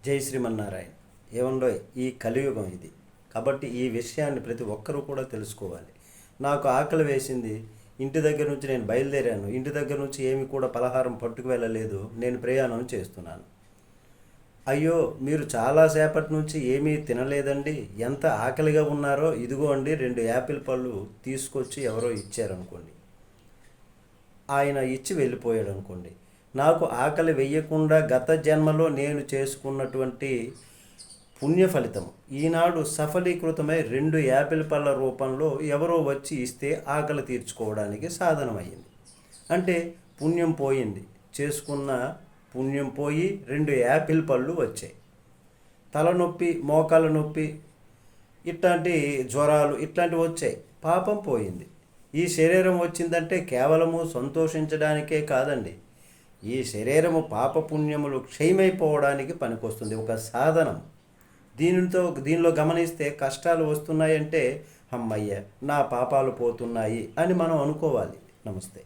జై శ్రీమన్నారాయణ. ఏమండో ఈ కలియుగం ఇది. కాబట్టి ఈ విషయాన్ని ప్రతి ఒక్కరూ కూడా తెలుసుకోవాలి. నాకు ఆకలి వేసింది, ఇంటి దగ్గర నుంచి నేను బయలుదేరాను, ఇంటి దగ్గర నుంచి ఏమి కూడా పలహారం పట్టుకు వెళ్ళలేదు, నేను ప్రయాణం చేస్తున్నాను. అయ్యో, మీరు చాలాసేపటి నుంచి ఏమీ తినలేదండి, ఎంత ఆకలిగా ఉన్నారో, ఇదిగో అండి 2 యాపిల్ పళ్ళు తీసుకొచ్చి ఎవరో ఇచ్చారనుకోండి. ఆయన ఇచ్చి వెళ్ళిపోయాడు అనుకోండి. నాకు ఆకలి వెయ్యకుండా గత జన్మలో నేను చేసుకున్నటువంటి పుణ్య ఫలితం ఈనాడు సఫలీకృతమై 2 యాపిల్ పళ్ళ రూపంలో ఎవరో వచ్చి ఇస్తే ఆకలి తీర్చుకోవడానికి సాధనమైంది. అంటే పుణ్యం పోయింది, చేసుకున్న పుణ్యం పోయి 2 యాపిల్ పళ్ళు వచ్చాయి. తలనొప్పి, మోకాళ్ళ నొప్పి, ఇట్లాంటి జ్వరాలు ఇట్లాంటివి వచ్చాయి, పాపం పోయింది. ఈ శరీరం వచ్చిందంటే కేవలము సంతోషించడానికే కాదండి, ఈ శరీరము పాపపుణ్యములు క్షయమైపోవడానికి పనికొస్తుంది, ఒక సాధనం. దీనిలో గమనిస్తే కష్టాలు వస్తున్నాయంటే అమ్మయ్య నా పాపాలు పోతున్నాయి అని మనం అనుకోవాలి. నమస్తే.